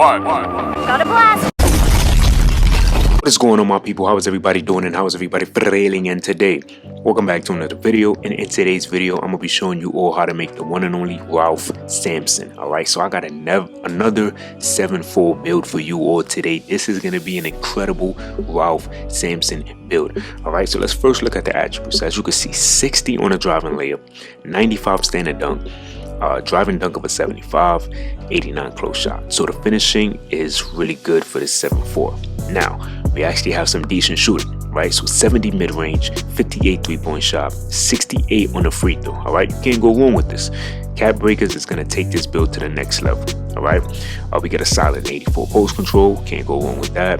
Got a blast. What is going on, my people? How is everybody doing and how is everybody feeling? And today, welcome back to another video. And in today's video, I'm gonna be showing you all how to make the one and only RALPH Samson. All right, so I got another 7-4 build for you all today. This is gonna be an incredible RALPH Samson build. All right, so let's first look at the attributes. As you can see, 60 on a driving layup, 95 standing dunk, driving dunk of a 75, 89 close shot. So the finishing is really good for this 7-4. Now, we actually have some decent shooting, right? So 70 mid-range, 58 three-point shot, 68 on the free throw, all right? You can't go wrong with this. Cap Breakers is going to take this build to the next level, all right? We get a solid 84 post control, can't go wrong with that.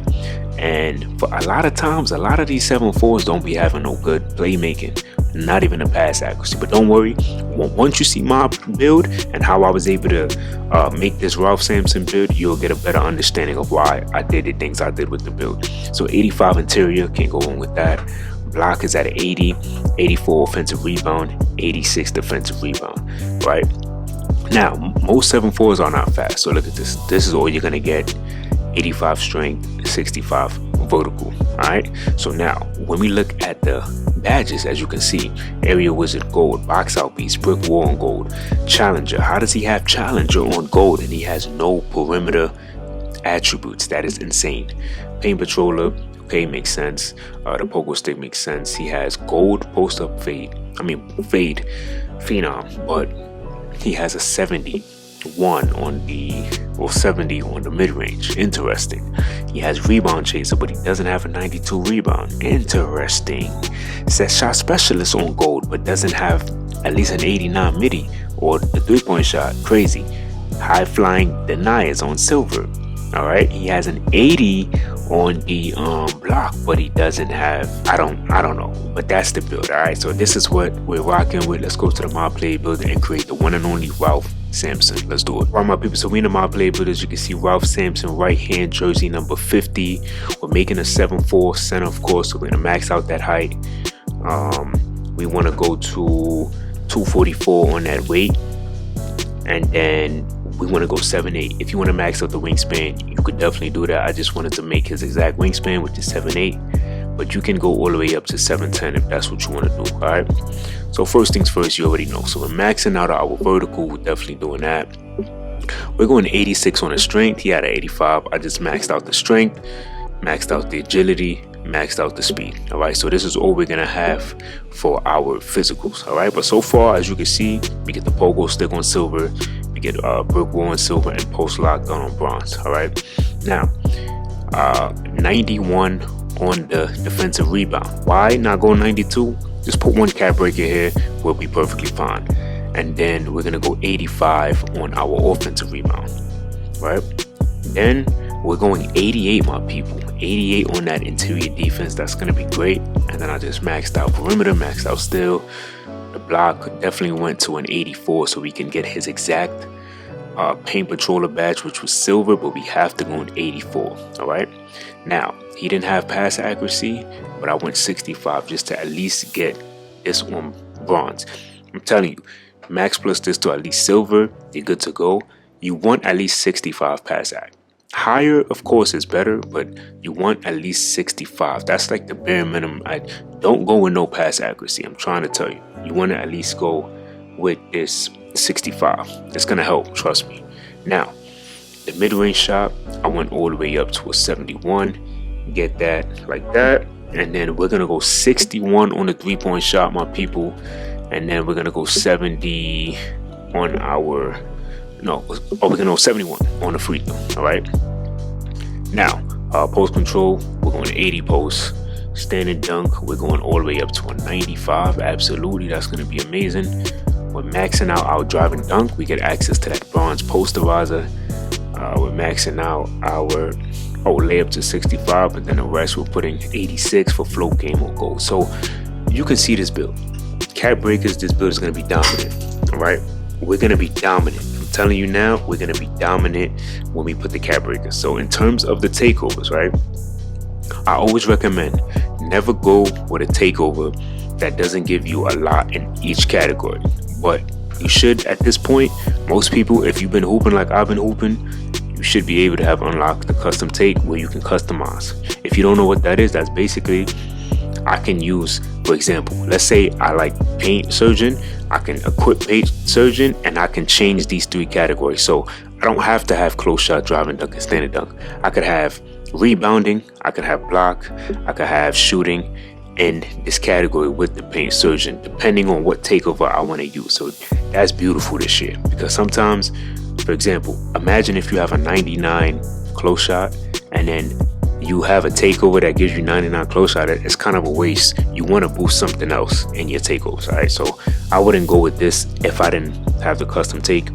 And for a lot of times, a lot of these 7-4s don't be having no good playmaking, not even a pass accuracy. But don't worry, once you see my build and how I was able to make this RALPH Samson build, you'll get a better understanding of why I did the things I did with the build. So 85 interior, can't go wrong with that. Block is at 80, 84 offensive rebound, 86 defensive rebound, right? Now, most 7-4s are not fast. So look at this. This is all you're going to get. 85 strength, 65 vertical. All right. So now, when we look at the badges, as you can see, area wizard gold, box out beast, brick wall on gold, challenger. How does he have challenger on gold and he has no perimeter attributes? That is insane. Paint patroller, okay, makes sense. The pogo stick makes sense. He has gold post up fade. Fade phenom, but he has a 71 on the 70 on the mid-range. Interesting. He has rebound chaser, but he doesn't have a 92 rebound. Interesting. Says shot specialist on gold, but doesn't have at least an 89 midi or the three-point shot. Crazy. High flying deniers on silver. All right, he has an 80 on the block, but he doesn't have, I don't know, but that's the build. All right, so this is what we're rocking with. Let's go to the mod play builder and create the one and only RALPH Samson. Let's do it. All right, my people, so we in the mod play builders, you can see RALPH Samson right hand jersey number 50. We're making a 7-4 center, of course, so we're gonna max out that height. We want to go to 244 on that weight, and then we want to go 7'8". If you want to max out the wingspan, you could definitely do that. I just wanted to make his exact wingspan, which is 7'8", but you can go all the way up to 7'10" if that's what you want to do. All right, so first things first, you already know, so we're maxing out our vertical. We're definitely doing that. We're going 86 on the strength. He had an 85. I just maxed out the strength, maxed out the agility, maxed out the speed. All right, so this is all we're gonna have for our physicals. All right, but so far, as you can see, we get the pogo stick on silver, we get brick wall on silver, and post lockdown on bronze. All right, now 91 on the defensive rebound. Why not go 92? Just put one cap breaker here, we'll be perfectly fine. And then we're gonna go 85 on our offensive rebound. Right, then we're going 88, my people. 88 on that interior defense. That's going to be great. And then I just maxed out perimeter, maxed out steal. The block definitely went to an 84, so we can get his exact paint patroller badge, which was silver, but we have to go in 84. All right. Now, he didn't have pass accuracy, but I went 65 just to at least get this on bronze. I'm telling you, max plus this to at least silver, you're good to go. You want at least 65 pass accuracy. Higher, of course, is better, but you want at least 65. That's like the bare minimum. I don't go with no pass accuracy. I'm trying to tell you. You want to at least go with this 65. It's going to help, trust me. Now, the mid-range shot, I went all the way up to a 71. Get that like that. And then we're going to go 61 on the three-point shot, my people. And then we're going to go 70 on our... No, we're going to go 71 on the free throw. All right. Now, post control, we're going to 80 posts. Standing dunk, we're going all the way up to a 95. Absolutely, that's going to be amazing. We're maxing out our driving dunk. We get access to that bronze posterizer. We're maxing out our layup to 65, but then the rest we're putting 86 for float game or gold. So you can see this build. Cap breakers, this build is going to be dominant. All right. We're going to be dominant. Telling you now, we're going to be dominant when we put the cap breakers. So in terms of the takeovers, right, I always recommend never go with a takeover that doesn't give you a lot in each category. But you should, at this point, most people, if you've been hooping like I've been hooping, you should be able to have unlocked the custom take where you can customize. If you don't know what that is, that's basically, I can use, for example, let's say I like paint surgeon, I can equip paint surgeon, and I can change these 3 categories. So I don't have to have close shot, driving dunk, and standing dunk. I could have rebounding, I could have block, I could have shooting in this category with the paint surgeon, depending on what takeover I want to use. So that's beautiful this year, because sometimes, for example, imagine if you have a 99 close shot and then you have a takeover that gives you 99 close shot. It's kind of a waste. You want to boost something else in your takeovers. All right, so I wouldn't go with this if I didn't have the custom take.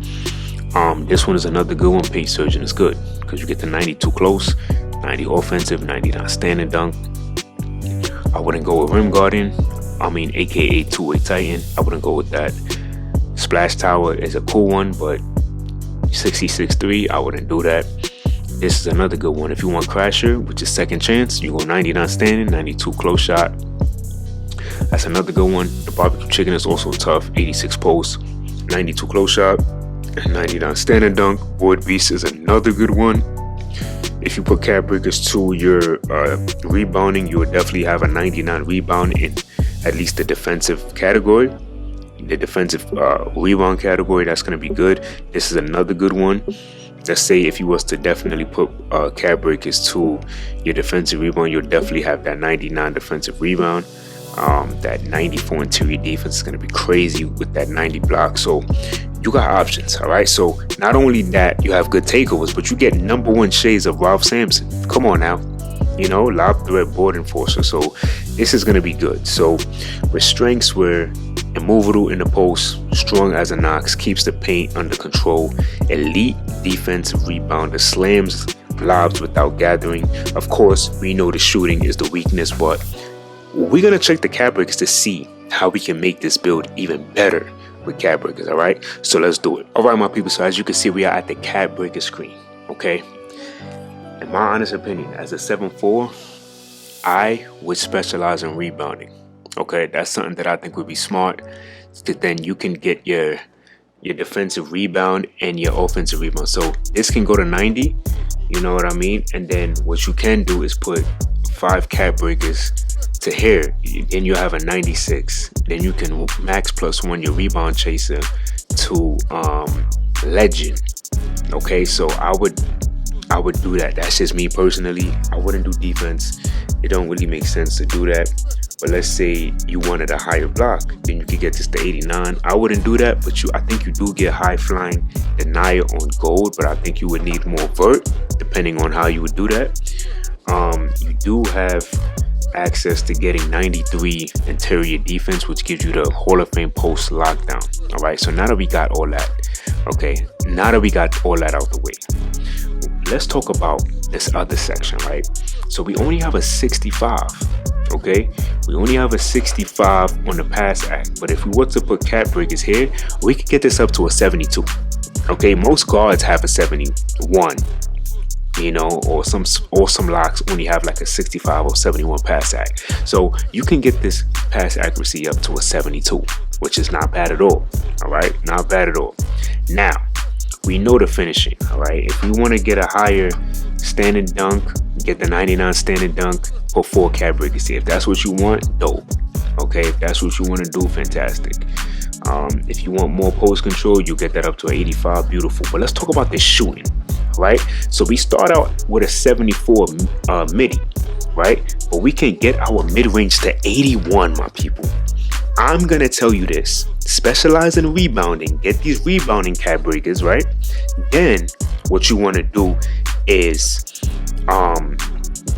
This one is another good one. Paint surgeon is good because you get the 92 close, 90 offensive, 99 standing dunk. I wouldn't go with rim guardian, aka two-way titan. I wouldn't go with that. Splash tower is a cool one, but 66.3, I wouldn't do that. This is another good one. If you want crasher, which is second chance, you go 99 standing, 92 close shot. That's another good one. The barbecue chicken is also tough, 86 post, 92 close shot, and 99 standing dunk. Board beast is another good one. If you put cap breakers to your rebounding, you will definitely have a 99 rebound in at least the defensive category. The defensive rebound category, that's going to be good. This is another good one. Let's say if you was to definitely put cap breakers to your defensive rebound, you'll definitely have that 99 defensive rebound. That 94 interior defense is going to be crazy with that 90 block. So you got options. All right, so not only that you have good takeovers, but you get #1 shades of RALPH SAMPSON. Come on now, you know, LOB Threat Board Enforcer. So this is going to be good. So with strengths, we're immovable in the post, strong as a Knox, keeps the paint under control, elite defensive rebounder, slams lobs without gathering. Of course, we know the shooting is the weakness, but we're going to check the cap breakers to see how we can make this build even better with cap breakers. All right, so let's do it. All right, my people, so as you can see, we are at the cap breaker screen. Okay, in my honest opinion, as a 7'4", I would specialize in rebounding. Okay, that's something that I think would be smart, that then you can get your defensive rebound and your offensive rebound. So this can go to 90, you know what I mean? And then what you can do is put 5 cap breakers to here, then you have a 96. Then you can max +1 your rebound chaser to legend. Okay, so I would do that. That's just me personally. I wouldn't do defense. It don't really make sense to do that. But let's say you wanted a higher block, then you could get this to 89. I wouldn't do that, but I think you do get high flying denier on gold, but I think you would need more vert depending on how you would do that. You do have access to getting 93 interior defense, which gives you the Hall of Fame post lockdown. All right, so now that we got all that, okay, now that we got all that out the way, let's talk about this other section, right? So we only have a 65. Okay, we only have a 65 on the pass act, but if we were to put cap breakers here, we could get this up to a 72. Okay, most guards have a 71, you know, or some locks only have like a 65 or 71 pass act. So you can get this pass accuracy up to a 72, which is not bad at all. All right, not bad at all. Now we know the finishing. All right, if we want to get a higher standing dunk, get the 99 standing dunk, put 4 cap breakers here. If that's what you want, dope. Okay, if that's what you want to do, fantastic. If you want more post control, you get that up to an 85, beautiful. But let's talk about the shooting, right? So we start out with a 74 midi, right? But we can get our mid-range to 81, my people. I'm gonna tell you this: specialize in rebounding, get these rebounding cap breakers, right? Then what you want to do is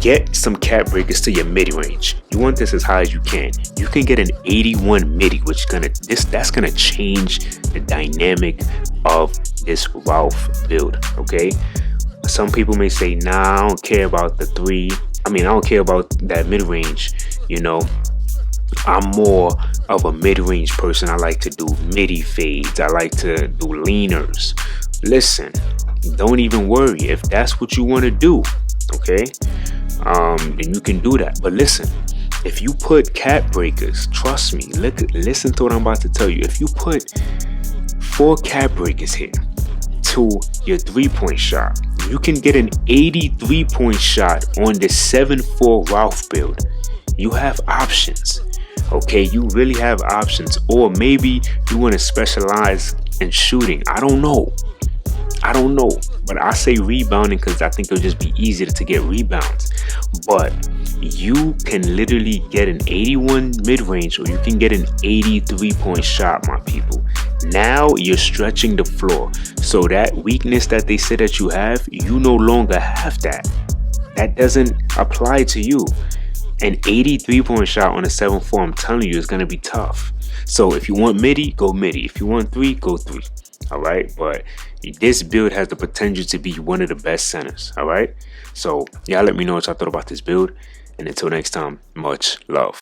get some cap breakers to your mid-range. You want this as high as you can. You can get an 81 midi, which that's gonna change the dynamic of this RALPH build. Okay, some people may say, nah, I don't care about the 3. I don't care about that mid-range, you know. I'm more of a mid-range person. I like to do midi fades. I like to do leaners. Listen, don't even worry if that's what you want to do. Okay, then you can do that. But listen, if you put cap breakers, trust me, listen to what I'm about to tell you. If you put 4 cap breakers here to your 3-point shot, you can get an 83-point shot on the 7.4 RALPH build. You have options. Okay, you really have options. Or maybe you want to specialize in shooting. I don't know. But I say rebounding because I think it'll just be easier to get rebounds. But you can literally get an 81 mid-range, or you can get an 83-point shot, my people. Now you're stretching the floor. So that weakness that they said that you have, you no longer have that. That doesn't apply to you. An 83-point shot on a 7.4, I'm telling you, is going to be tough. So if you want midi, go midi. If you want 3, go 3. All right, but this build has the potential to be one of the best centers. All right, so y'all let me know what y'all thought about this build, and until next time, much love.